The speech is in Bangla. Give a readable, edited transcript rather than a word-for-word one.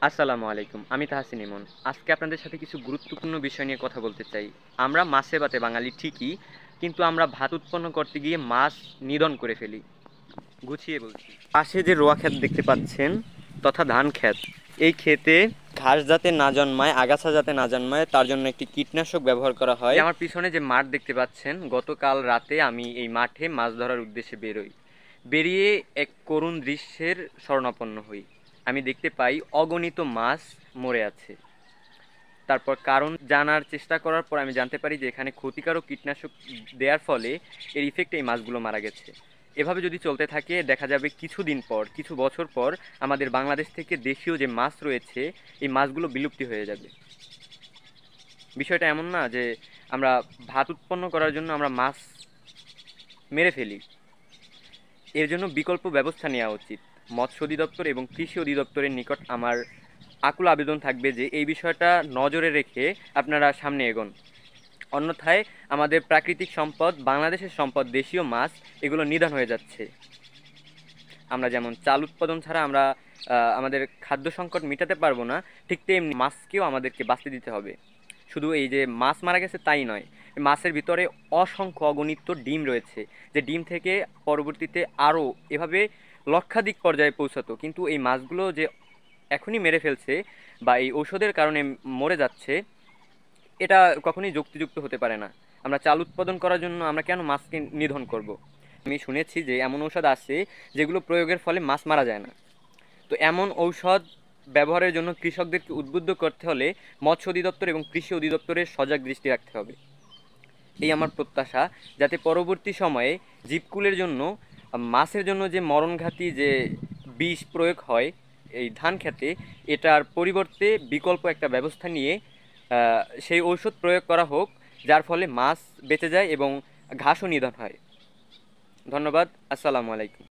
আসসালামু আলাইকুম। আমি তাহসিন ইমন। আজকে আপনাদের সাথে কিছু গুরুত্বপূর্ণ বিষয় নিয়ে কথা বলতে চাই। আমরা মাছে ভাতে বাঙালি ঠিকই, কিন্তু আমরা ভাত উৎপন্ন করতে গিয়ে মাছ নিধন করে ফেলি। গুছিয়ে বলছি। পাশে যে রোয়া ক্ষেত দেখতে পাচ্ছেন, তথা ধান ক্ষেত। এই ক্ষেতে ঘাস যাতে না জন্মায়, আগাছা যাতে না জন্মায়, তার জন্য একটি কীটনাশক ব্যবহার করা হয়। আমার পিছনে যে মাঠ দেখতে পাচ্ছেন, গতকাল রাতে আমি এই মাঠে মাছ ধরার উদ্দেশ্যে বেরোই। বেরিয়ে এক করুণ দৃশ্যের শরণাপন্ন হই। আমি দেখতে পাই অগণিত মাছ মরে আছে। তারপর কারণ জানার চেষ্টা করার পর আমি জানতে পারি যে এখানে ক্ষতিকারক কীটনাশক দেওয়ার ফলে এর ইফেক্টে এই মাছগুলো মারা গেছে। এভাবে যদি চলতে থাকে দেখা যাবে কিছুদিন পর, কিছু বছর পর আমাদের বাংলাদেশ থেকে দেশীয় যে মাছ রয়েছে এই মাছগুলো বিলুপ্তি হয়ে যাবে। বিষয়টা এমন না যে আমরা ভাত উৎপন্ন করার জন্য আমরা মাছ মেরে ফেলি। এর জন্য বিকল্প ব্যবস্থা নেওয়া উচিত। মৎস্য অধিদপ্তর এবং কৃষি অধিদপ্তরের নিকট আমার আকুল আবেদন থাকবে যে এই বিষয়টা নজরে রেখে আপনারা সামনে এগোন। অন্যথায় আমাদের প্রাকৃতিক সম্পদ, বাংলাদেশের সম্পদ, দেশীয় মাছ এগুলো নিধন হয়ে যাচ্ছে। আমরা যেমন চাল উৎপাদন ছাড়া আমরা আমাদের খাদ্য সংকট মেটাতে পারবো না, ঠিক তেমনি মাছকেও আমাদেরকে বাঁচতে দিতে হবে। শুধু এই যে মাছ মারা গেছে তাই নয়, মাছের ভিতরে অসংখ্য অগণিত ডিম রয়েছে, যে ডিম থেকে পরবর্তীতে আরও এভাবে লক্ষাধিক পর্যায়ে পৌঁছাতো, কিন্তু এই মাছগুলো যে এখনই মেরে ফেলছে বা এই ঔষধের কারণে মরে যাচ্ছে, এটা কখনোই যুক্তিযুক্ত হতে পারে না। আমরা চাল উৎপাদন করার জন্য আমরা কেন মাছকে নিধন করব? আমি শুনেছি যে এমন ঔষধ আছে যেগুলো প্রয়োগের ফলে মাছ মারা যায় না। তো এমন ঔষধ ব্যবহারের জন্য কৃষকদেরকে উদ্বুদ্ধ করতে হলে মৎস্য অধিদপ্তর এবং কৃষি অধিদপ্তরের সজাগ দৃষ্টি রাখতে হবে। এই আমার প্রত্যাশা, যাতে পরবর্তী সময়ে জীবকুলের জন্য, মাছের জন্য যে মরণঘাতী যে বিষ প্রয়োগ হয় এই ধান খেতে, এটার পরিবর্তে বিকল্প একটা ব্যবস্থা নিয়ে সেই ঔষধ প্রয়োগ করা হোক, যার ফলে মাছ বেঁচে যায় এবং ঘাসও নিধন হয়। ধন্যবাদ। আসসালামু আলাইকুম।